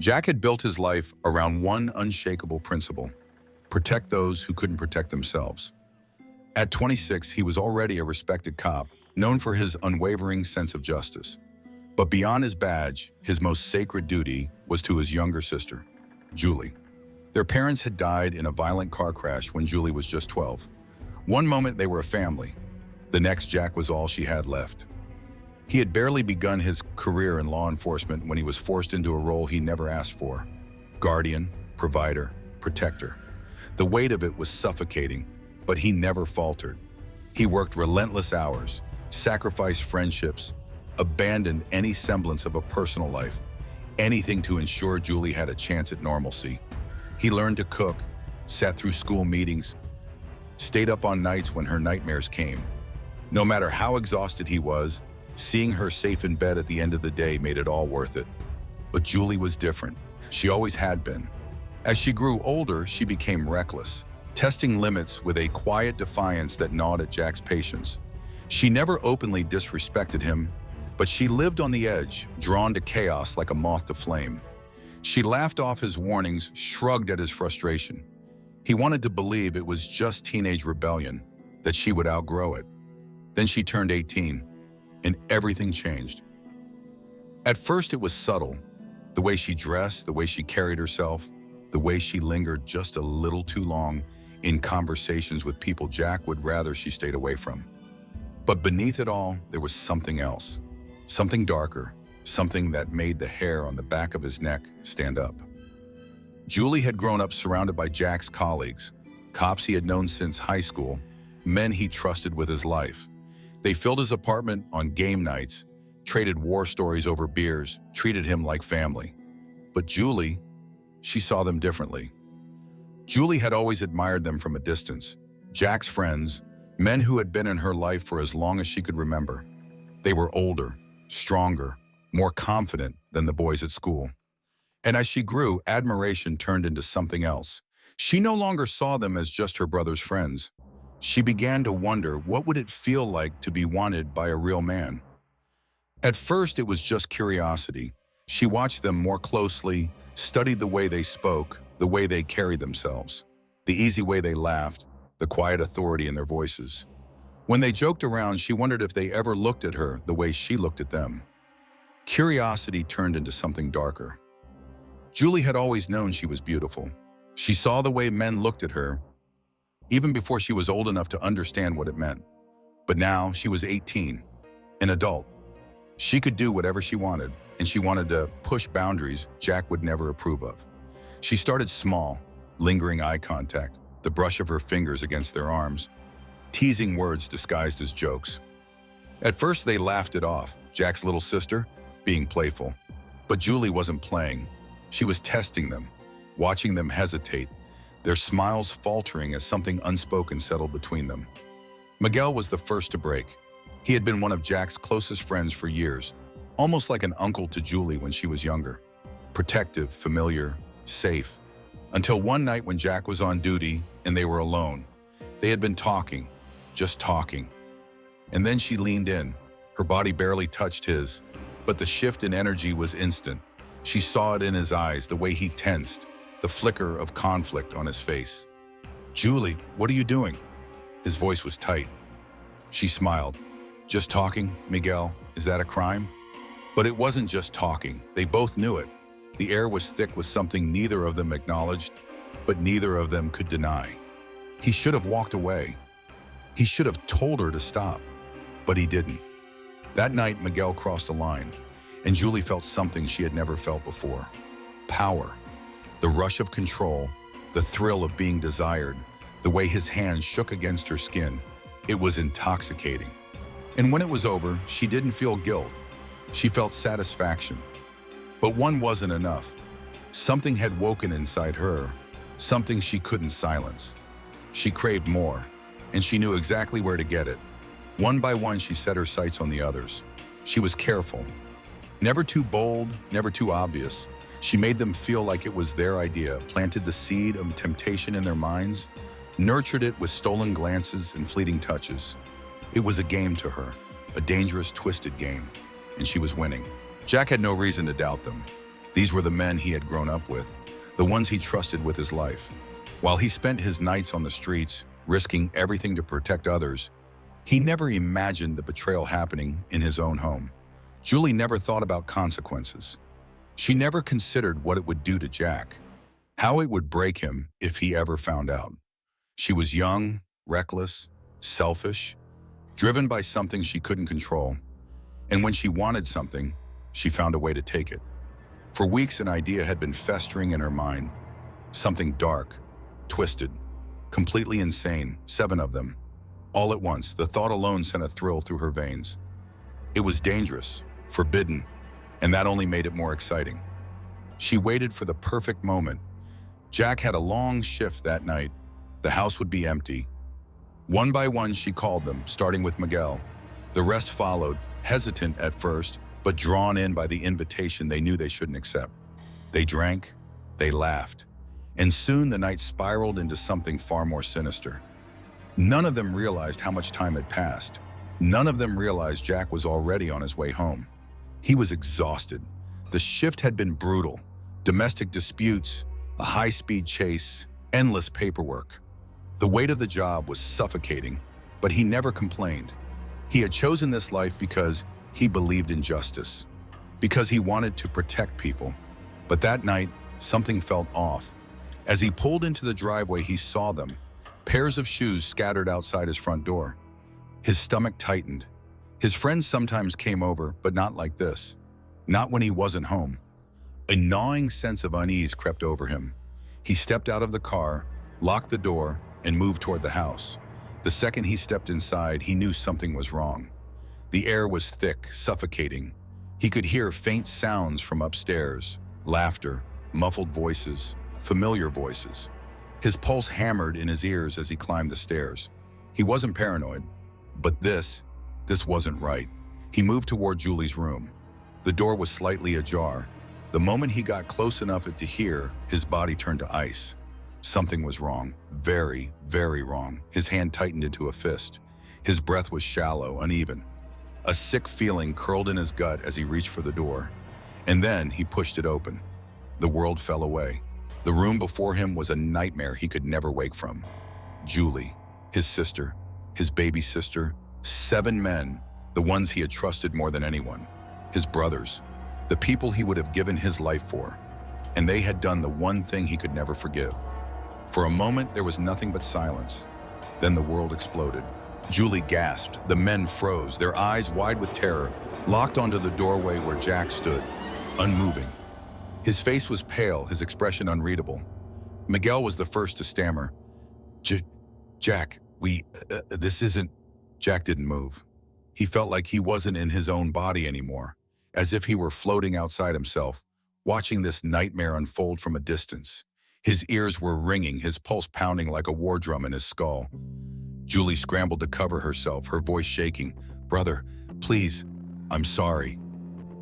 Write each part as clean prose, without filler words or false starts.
Jack had built his life around one unshakable principle: protect those who couldn't protect themselves. At 26, he was already a respected cop, known for his unwavering sense of justice. But beyond his badge, his most sacred duty was to his younger sister, Julie. Their parents had died in a violent car crash when Julie was just 12. One moment they were a family, the next Jack was all she had left. He had barely begun his career in law enforcement when he was forced into a role he never asked for: guardian, provider, protector. The weight of it was suffocating, but he never faltered. He worked relentless hours, sacrificed friendships, abandoned any semblance of a personal life, anything to ensure Julie had a chance at normalcy. He learned to cook, sat through school meetings, stayed up on nights when her nightmares came. No matter how exhausted he was, seeing her safe in bed at the end of the day made it all worth it. But Julie was different. She always had been. As she grew older, she became reckless, testing limits with a quiet defiance that gnawed at Jack's patience. She never openly disrespected him, but she lived on the edge, drawn to chaos like a moth to flame. She laughed off his warnings, shrugged at his frustration. He wanted to believe it was just teenage rebellion, that she would outgrow it. Then she turned 18, and everything changed. At first it was subtle, the way she dressed, the way she carried herself, the way she lingered just a little too long in conversations with people Jack would rather she stayed away from. But beneath it all, there was something else, something darker, something that made the hair on the back of his neck stand up. Julie had grown up surrounded by Jack's colleagues, cops he had known since high school, men he trusted with his life. They filled his apartment on game nights, traded war stories over beers, treated him like family. But Julie, she saw them differently. Julie had always admired them from a distance. Jack's friends, men who had been in her life for as long as she could remember. They were older, stronger, more confident than the boys at school. And as she grew, admiration turned into something else. She no longer saw them as just her brother's friends. She began to wonder, what would it feel like to be wanted by a real man? At first, it was just curiosity. She watched them more closely, studied the way they spoke, the way they carried themselves, the easy way they laughed, the quiet authority in their voices. When they joked around, she wondered if they ever looked at her the way she looked at them. Curiosity turned into something darker. Julie had always known she was beautiful. She saw the way men looked at her, even before she was old enough to understand what it meant. But now she was 18, an adult. She could do whatever she wanted, and she wanted to push boundaries Jack would never approve of. She started small, lingering eye contact, the brush of her fingers against their arms, teasing words disguised as jokes. At first they laughed it off, Jack's little sister being playful. But Julie wasn't playing. She was testing them, watching them hesitate, their smiles faltering as something unspoken settled between them. Miguel was the first to break. He had been one of Jack's closest friends for years, almost like an uncle to Julie when she was younger. Protective, familiar, safe. Until one night when Jack was on duty and they were alone. They had been talking, just talking. And then she leaned in. Her body barely touched his, but the shift in energy was instant. She saw it in his eyes, the way he tensed, the flicker of conflict on his face. "Julie, what are you doing?" His voice was tight. She smiled. "Just talking, Miguel. Is that a crime?" But it wasn't just talking. They both knew it. The air was thick with something neither of them acknowledged, but neither of them could deny. He should have walked away. He should have told her to stop, but he didn't. That night, Miguel crossed a line, and Julie felt something she had never felt before. Power. The rush of control, the thrill of being desired, the way his hands shook against her skin. It was intoxicating. And when it was over, she didn't feel guilt. She felt satisfaction. But one wasn't enough. Something had woken inside her, something she couldn't silence. She craved more, and she knew exactly where to get it. One by one, she set her sights on the others. She was careful. Never too bold, never too obvious. She made them feel like it was their idea, planted the seed of temptation in their minds, nurtured it with stolen glances and fleeting touches. It was a game to her, a dangerous, twisted game, and she was winning. Jack had no reason to doubt them. These were the men he had grown up with, the ones he trusted with his life. While he spent his nights on the streets, risking everything to protect others, he never imagined the betrayal happening in his own home. Julie never thought about consequences. She never considered what it would do to Jack, how it would break him if he ever found out. She was young, reckless, selfish, driven by something she couldn't control. And when she wanted something, she found a way to take it. For weeks, an idea had been festering in her mind. Something dark, twisted, completely insane, 7 of them. All at once, the thought alone sent a thrill through her veins. It was dangerous, forbidden, and that only made it more exciting. She waited for the perfect moment. Jack had a long shift that night. The house would be empty. One by one, she called them, starting with Miguel. The rest followed, hesitant at first, but drawn in by the invitation they knew they shouldn't accept. They drank, they laughed, and soon the night spiraled into something far more sinister. None of them realized how much time had passed. None of them realized Jack was already on his way home. He was exhausted. The shift had been brutal. Domestic disputes, a high-speed chase, endless paperwork. The weight of the job was suffocating, but he never complained. He had chosen this life because he believed in justice, because he wanted to protect people. But that night, something felt off. As he pulled into the driveway, he saw them, pairs of shoes scattered outside his front door. His stomach tightened. His friends sometimes came over, but not like this. Not when he wasn't home. A gnawing sense of unease crept over him. He stepped out of the car, locked the door, and moved toward the house. The second he stepped inside, he knew something was wrong. The air was thick, suffocating. He could hear faint sounds from upstairs, laughter, muffled voices, familiar voices. His pulse hammered in his ears as he climbed the stairs. He wasn't paranoid, but this wasn't right. He moved toward Julie's room. The door was slightly ajar. The moment he got close enough to hear, his body turned to ice. Something was wrong, very, very wrong. His hand tightened into a fist. His breath was shallow, uneven. A sick feeling curled in his gut as he reached for the door. And then he pushed it open. The world fell away. The room before him was a nightmare he could never wake from. Julie, his sister, his baby sister, 7 men, the ones he had trusted more than anyone. His brothers, the people he would have given his life for. And they had done the one thing he could never forgive. For a moment, there was nothing but silence. Then the world exploded. Julie gasped. The men froze, their eyes wide with terror, locked onto the doorway where Jack stood, unmoving. His face was pale, his expression unreadable. Miguel was the first to stammer. Jack, this isn't... Jack didn't move. He felt like he wasn't in his own body anymore, as if he were floating outside himself, watching this nightmare unfold from a distance. His ears were ringing, his pulse pounding like a war drum in his skull. Julie scrambled to cover herself, her voice shaking. "Brother, please, I'm sorry."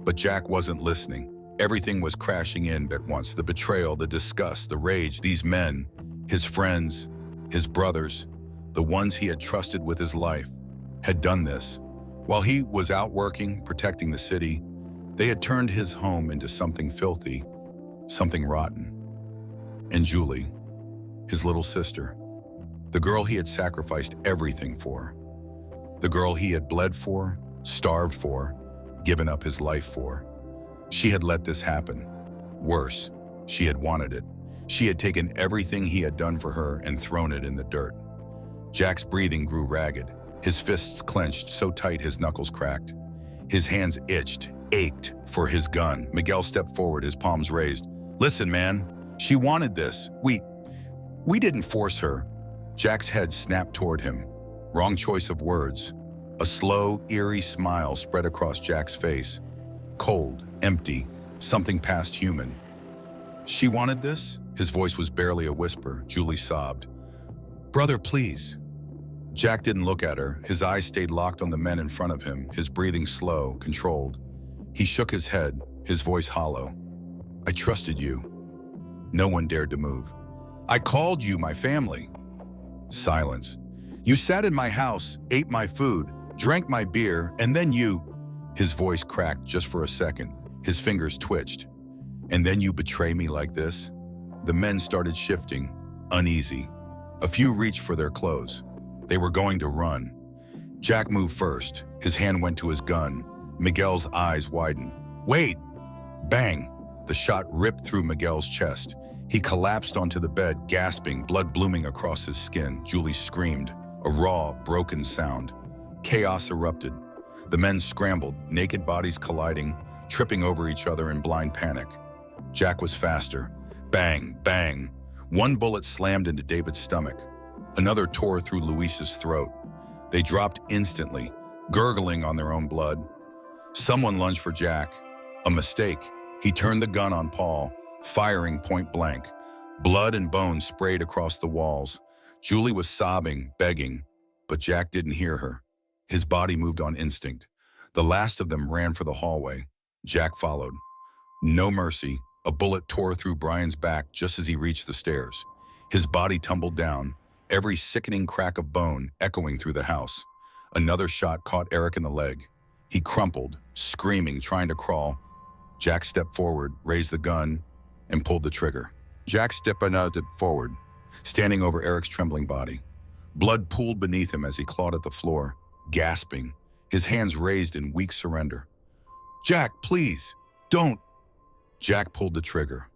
But Jack wasn't listening. Everything was crashing in at once. The betrayal, the disgust, the rage. These men, his friends, his brothers, the ones he had trusted with his life, had done this. While he was out working, protecting the city, they had turned his home into something filthy, something rotten. And Julie, his little sister, the girl he had sacrificed everything for, the girl he had bled for, starved for, given up his life for. She had let this happen. Worse, she had wanted it. She had taken everything he had done for her and thrown it in the dirt. Jack's breathing grew ragged. His fists clenched so tight his knuckles cracked. His hands ached for his gun. Miguel stepped forward, his palms raised. "Listen, man, she wanted this. We didn't force her." Jack's head snapped toward him. Wrong choice of words. A slow, eerie smile spread across Jack's face. Cold, empty, something past human. "She wanted this?" His voice was barely a whisper. Julie sobbed. "Brother, please." Jack didn't look at her. His eyes stayed locked on the men in front of him, his breathing slow, controlled. He shook his head, his voice hollow. "I trusted you." No one dared to move. "I called you my family." Silence. "You sat in my house, ate my food, drank my beer, and then you..." His voice cracked just for a second. His fingers twitched. And then you betray me like this? The men started shifting, uneasy. A few reached for their clothes. They were going to run. Jack moved first. His hand went to his gun. Miguel's eyes widened. Wait! Bang! The shot ripped through Miguel's chest. He collapsed onto the bed, gasping, blood blooming across his skin. Julie screamed, a raw, broken sound. Chaos erupted. The men scrambled, naked bodies colliding, tripping over each other in blind panic. Jack was faster. Bang, bang. One bullet slammed into David's stomach. Another tore through Luis's throat. They dropped instantly, gurgling on their own blood. Someone lunged for Jack. A mistake. He turned the gun on Paul, firing point blank. Blood and bones sprayed across the walls. Julie was sobbing, begging, but Jack didn't hear her. His body moved on instinct. The last of them ran for the hallway. Jack followed. No mercy. A bullet tore through Brian's back just as he reached the stairs. His body tumbled down, every sickening crack of bone echoing through the house. Another shot caught Eric in the leg. He crumpled, screaming, trying to crawl. Jack stepped forward, raised the gun, and pulled the trigger. Jack stepped forward, standing over Eric's trembling body. Blood pooled beneath him as he clawed at the floor, gasping, his hands raised in weak surrender. Jack, please, don't! Jack pulled the trigger.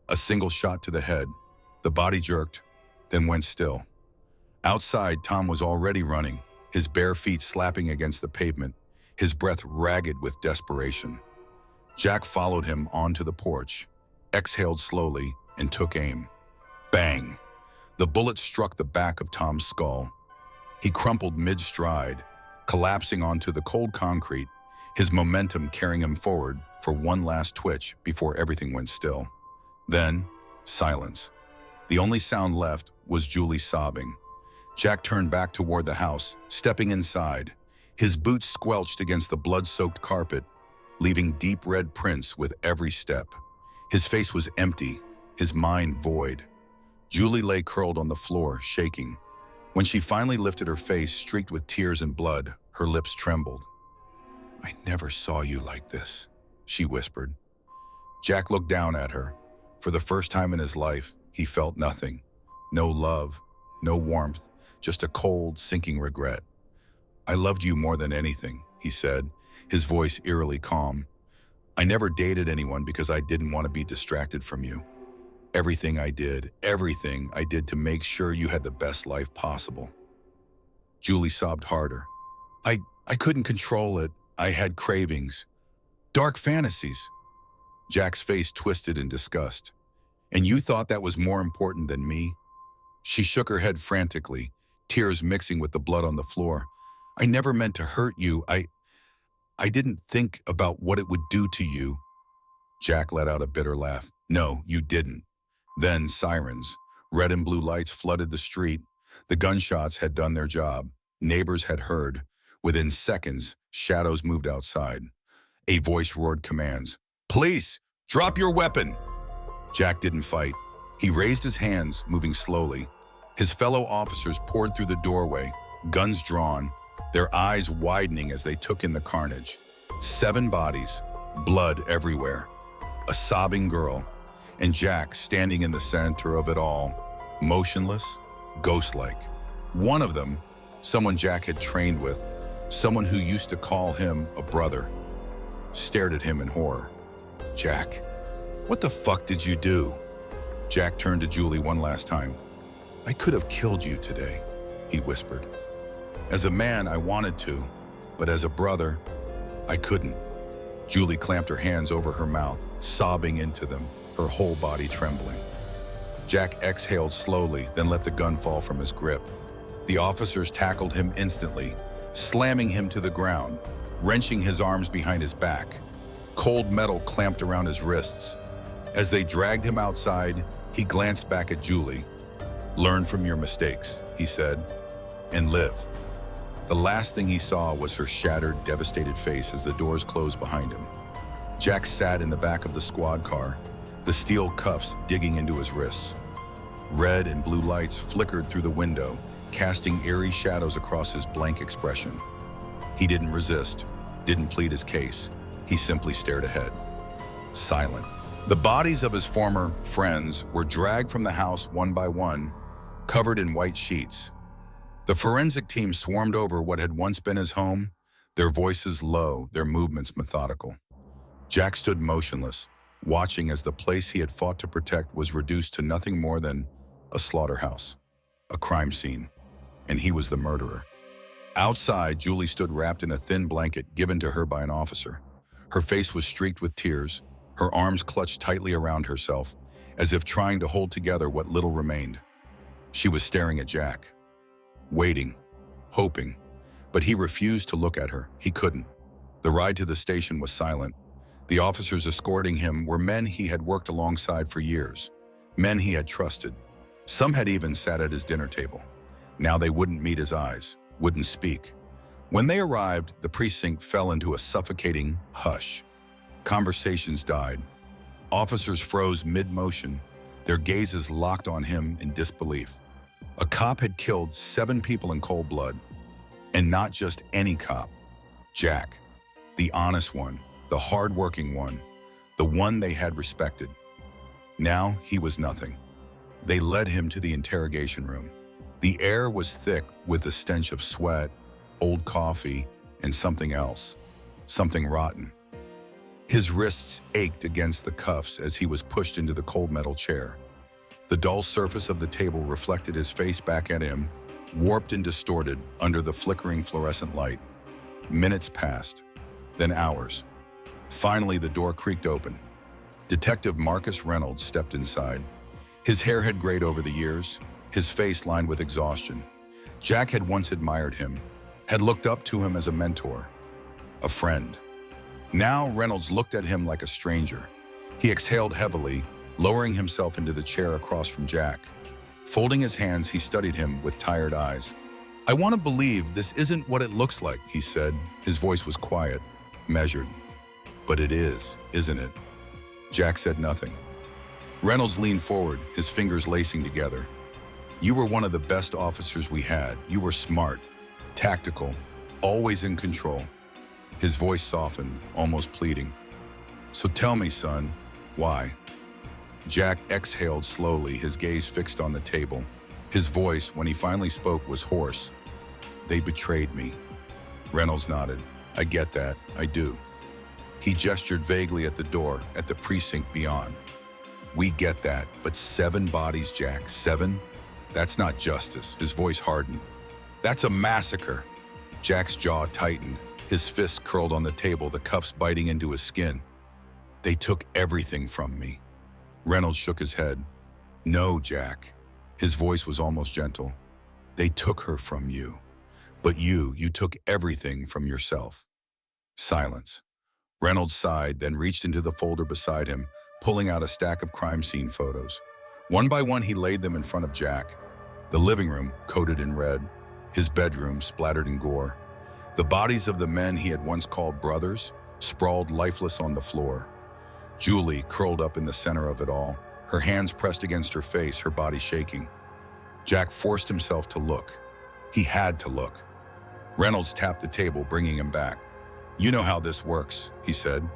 A single shot to the head. The body jerked, then went still. Outside, Tom was already running, his bare feet slapping against the pavement, his breath ragged with desperation. Jack followed him onto the porch, exhaled slowly, and took aim. Bang! The bullet struck the back of Tom's skull. He crumpled mid-stride, collapsing onto the cold concrete, his momentum carrying him forward for one last twitch before everything went still. Then, silence. The only sound left was Julie sobbing. Jack turned back toward the house, stepping inside. His boots squelched against the blood-soaked carpet, leaving deep red prints with every step. His face was empty, his mind void. Julie lay curled on the floor, shaking. When she finally lifted her face, streaked with tears and blood, her lips trembled. I never saw you like this, she whispered. Jack looked down at her. For the first time in his life, he felt nothing. No love, no warmth, just a cold, sinking regret. I loved you more than anything, he said, his voice eerily calm. I never dated anyone because I didn't want to be distracted from you. Everything I did to make sure you had the best life possible. Julie sobbed harder. I couldn't control it. I had cravings. Dark fantasies. Jack's face twisted in disgust. And you thought that was more important than me? She shook her head frantically, tears mixing with the blood on the floor. I never meant to hurt you. I didn't think about what it would do to you. Jack let out a bitter laugh. No, you didn't. Then sirens. Red and blue lights flooded the street. The gunshots had done their job. Neighbors had heard. Within seconds, shadows moved outside. A voice roared commands. Police, drop your weapon! Jack didn't fight. He raised his hands, moving slowly. His fellow officers poured through the doorway, guns drawn, their eyes widening as they took in the carnage. 7 bodies, blood everywhere. A sobbing girl, and Jack standing in the center of it all, motionless, ghost-like. One of them, someone Jack had trained with, someone who used to call him a brother, stared at him in horror. Jack, what the fuck did you do? Jack turned to Julie one last time. I could have killed you today, he whispered. As a man, I wanted to, but as a brother, I couldn't. Julie clamped her hands over her mouth, sobbing into them, her whole body trembling. Jack exhaled slowly, then let the gun fall from his grip. The officers tackled him instantly, slamming him to the ground, wrenching his arms behind his back. Cold metal clamped around his wrists. As they dragged him outside, he glanced back at Julie. Learn from your mistakes, he said, and live. The last thing he saw was her shattered, devastated face as the doors closed behind him. Jack sat in the back of the squad car, the steel cuffs digging into his wrists. Red and blue lights flickered through the window, casting eerie shadows across his blank expression. He didn't resist, didn't plead his case. He simply stared ahead, silent, The bodies of his former friends were dragged from the house one by one, covered in white sheets. The forensic team swarmed over what had once been his home, their voices low, their movements methodical. Jack stood motionless, watching as the place he had fought to protect was reduced to nothing more than a slaughterhouse, a crime scene, and he was the murderer. Outside, Julie stood wrapped in a thin blanket given to her by an officer. Her face was streaked with tears, her arms clutched tightly around herself, as if trying to hold together what little remained. She was staring at Jack, waiting, hoping, but he refused to look at her. He couldn't. The ride to the station was silent. The officers escorting him were men he had worked alongside for years, men he had trusted. Some had even sat at his dinner table. Now they wouldn't meet his eyes, wouldn't speak. When they arrived, the precinct fell into a suffocating hush. Conversations died. Officers froze mid-motion, their gazes locked on him in disbelief. A cop had killed 7 people in cold blood, and not just any cop. Jack, the honest one, the hard-working one, the one they had respected. Now he was nothing. They led him to the interrogation room. The air was thick with the stench of sweat, old coffee, and something else, something rotten. His wrists ached against the cuffs as he was pushed into the cold metal chair. The dull surface of the table reflected his face back at him, warped and distorted under the flickering fluorescent light. Minutes passed, then hours. Finally, the door creaked open. Detective Marcus Reynolds stepped inside. His hair had grayed over the years, his face lined with exhaustion. Jack had once admired him, had looked up to him as a mentor, a friend. Now Reynolds looked at him like a stranger. He exhaled heavily, lowering himself into the chair across from Jack. Folding his hands, he studied him with tired eyes. "I want to believe this isn't what it looks like," he said. His voice was quiet, measured. "But it is, isn't it?" Jack said nothing. Reynolds leaned forward, his fingers lacing together. "You were one of the best officers we had. You were smart, tactical, always in control." His voice softened, almost pleading. "So tell me, son, why?" Jack exhaled slowly, his gaze fixed on the table. His voice, when he finally spoke, was hoarse. "They betrayed me." Reynolds nodded. "I get that, I do." He gestured vaguely at the door, at the precinct beyond. "We get that, but 7 bodies, Jack, 7? That's not justice." His voice hardened. "That's a massacre." Jack's jaw tightened, his fists curled on the table, the cuffs biting into his skin. "They took everything from me." Reynolds shook his head. "No, Jack." His voice was almost gentle. "They took her from you. But you took everything from yourself." Silence. Reynolds sighed, then reached into the folder beside him, pulling out a stack of crime scene photos. One by one, he laid them in front of Jack. The living room, coated in red. His bedroom, splattered in gore. The bodies of the men he had once called brothers, sprawled lifeless on the floor. Julie, curled up in the center of it all, her hands pressed against her face, her body shaking. Jack forced himself to look. He had to look. Reynolds tapped the table, bringing him back. "You know how this works," he said.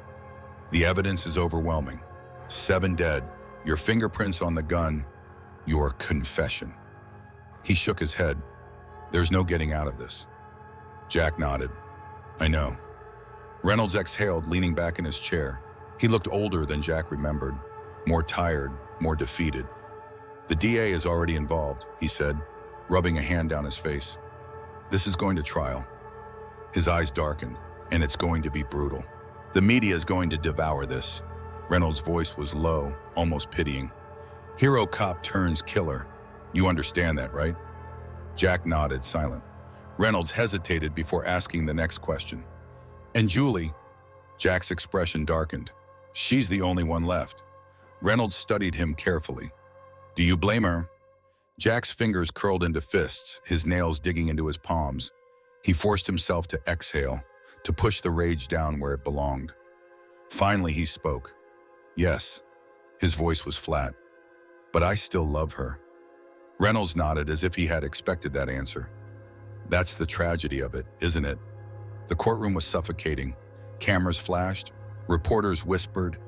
"The evidence is overwhelming. 7 dead, your fingerprints on the gun, your confession." He shook his head. "There's no getting out of this." Jack nodded. "I know." Reynolds exhaled, leaning back in his chair. He looked older than Jack remembered, more tired, more defeated. "The DA is already involved," he said, rubbing a hand down his face. "This is going to trial." His eyes darkened. "And it's going to be brutal. The media is going to devour this." Reynolds' voice was low, almost pitying. "Hero cop turns killer. You understand that, right?" Jack nodded, silent. Reynolds hesitated before asking the next question. "And Julie?" Jack's expression darkened. "She's the only one left." Reynolds studied him carefully. "Do you blame her?" Jack's fingers curled into fists, his nails digging into his palms. He forced himself to exhale, to push the rage down where it belonged. Finally, he spoke. "Yes." His voice was flat. "But I still love her." Reynolds nodded as if he had expected that answer. "That's the tragedy of it, isn't it?" The courtroom was suffocating. Cameras flashed. Reporters whispered.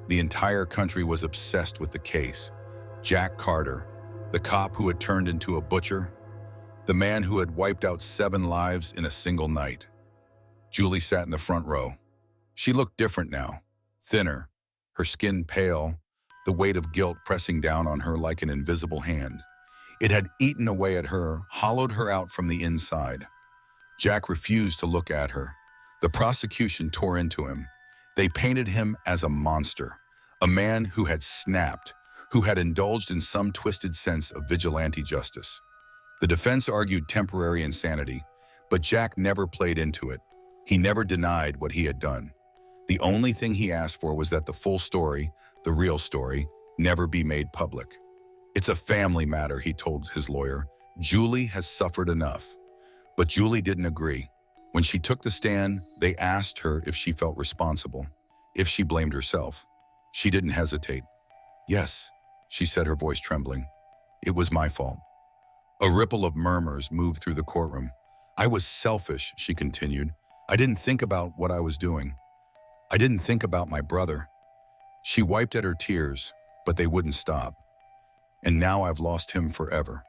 The entire country was obsessed with the case. Jack Carter, the cop who had turned into a butcher, the man who had wiped out 7 lives in a single night. Julie sat in the front row. She looked different now, thinner, her skin pale, the weight of guilt pressing down on her like an invisible hand. It had eaten away at her, hollowed her out from the inside. Jack refused to look at her. The prosecution tore into him. They painted him as a monster, a man who had snapped, who had indulged in some twisted sense of vigilante justice. The defense argued temporary insanity, but Jack never played into it. He never denied what he had done. The only thing he asked for was that the full story, the real story, never be made public. "It's a family matter," he told his lawyer. "Julie has suffered enough." But Julie didn't agree. When she took the stand, they asked her if she felt responsible, if she blamed herself. She didn't hesitate. "Yes," she said, her voice trembling. "It was my fault." A ripple of murmurs moved through the courtroom. "I was selfish," she continued. "I didn't think about what I was doing. I didn't think about my brother." She wiped at her tears, but they wouldn't stop. "And now I've lost him forever."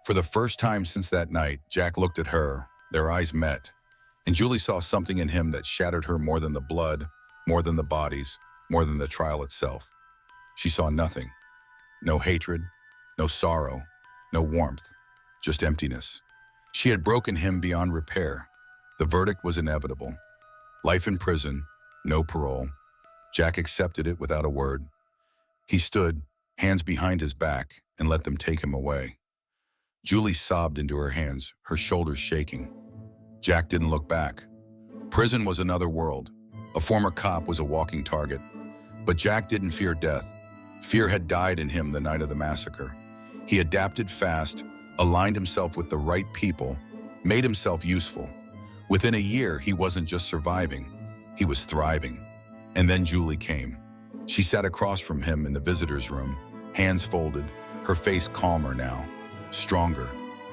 For the first time since that night, Jack looked at her. Their eyes met, and Julie saw something in him that shattered her more than the blood, more than the bodies, more than the trial itself. She saw nothing. No hatred, no sorrow, no warmth, just emptiness. She had broken him beyond repair. The verdict was inevitable. Life in prison, no parole. Jack accepted it without a word. He stood, hands behind his back, and let them take him away. Julie sobbed into her hands, her shoulders shaking. Jack didn't look back. Prison was another world. A former cop was a walking target. But Jack didn't fear death. Fear had died in him the night of the massacre. He adapted fast, aligned himself with the right people, made himself useful. Within a year, he wasn't just surviving, he was thriving. And then Julie came. She sat across from him in the visitor's room, hands folded, her face calmer now, stronger.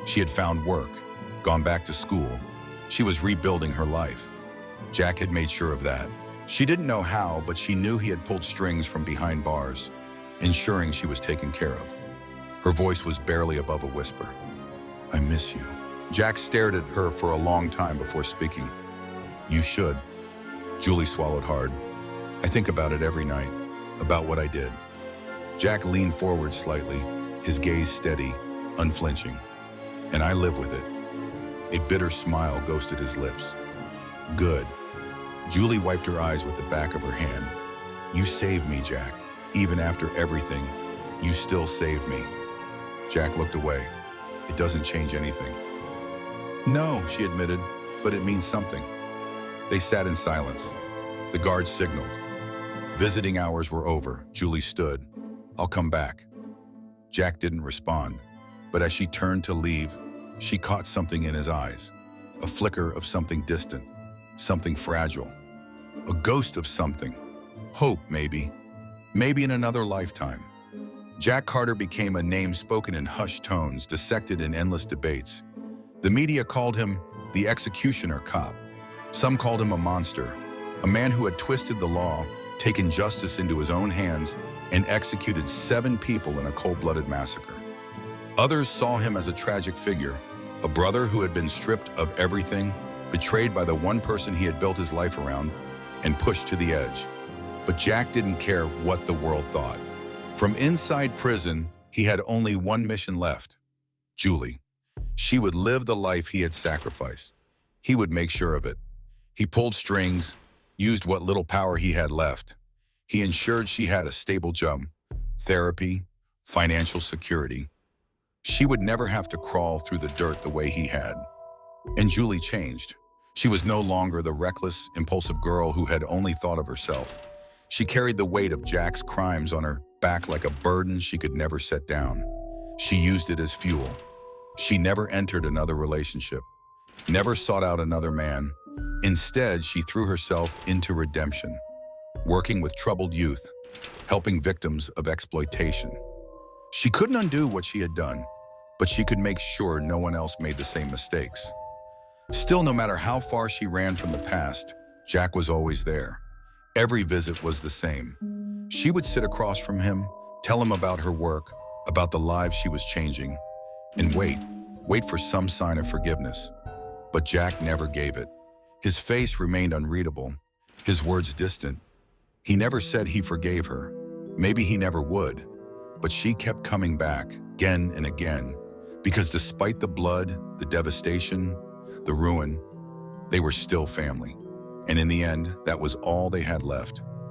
She had found work, gone back to school. She was rebuilding her life. Jack had made sure of that. She didn't know how, but she knew he had pulled strings from behind bars, ensuring she was taken care of. Her voice was barely above a whisper. "I miss you." Jack stared at her for a long time before speaking. "You should." Julie swallowed hard. "I think about it every night, about what I did." Jack leaned forward slightly, his gaze steady, unflinching. "And I live with it." A bitter smile ghosted his lips. "Good." Julie wiped her eyes with the back of her hand. "You saved me, Jack. Even after everything, you still saved me." Jack looked away. "It doesn't change anything." "No," she admitted, "but it means something." They sat in silence. The guards signaled. Visiting hours were over. Julie stood. "I'll come back." Jack didn't respond, but as she turned to leave, she caught something in his eyes, a flicker of something distant, something fragile, a ghost of something. Hope, maybe in another lifetime. Jack Carter became a name spoken in hushed tones, dissected in endless debates. The media called him the executioner cop. Some called him a monster, a man who had twisted the law, taken justice into his own hands, and executed 7 people in a cold-blooded massacre. Others saw him as a tragic figure, a brother who had been stripped of everything, betrayed by the one person he had built his life around, and pushed to the edge. But Jack didn't care what the world thought. From inside prison, he had only one mission left: Julie. She would live the life he had sacrificed. He would make sure of it. He pulled strings, used what little power he had left. He ensured she had a stable job, therapy, financial security. She would never have to crawl through the dirt the way he had. And Julie changed. She was no longer the reckless, impulsive girl who had only thought of herself. She carried the weight of Jack's crimes on her back like a burden she could never set down. She used it as fuel. She never entered another relationship, never sought out another man. Instead, she threw herself into redemption, working with troubled youth, helping victims of exploitation. She couldn't undo what she had done, but she could make sure no one else made the same mistakes. Still, no matter how far she ran from the past, Jack was always there. Every visit was the same. She would sit across from him, tell him about her work, about the lives she was changing, and wait for some sign of forgiveness. But Jack never gave it. His face remained unreadable, his words distant. He never said he forgave her. Maybe he never would. But she kept coming back, again and again, because despite the blood, the devastation, the ruin, they were still family. And in the end, that was all they had left.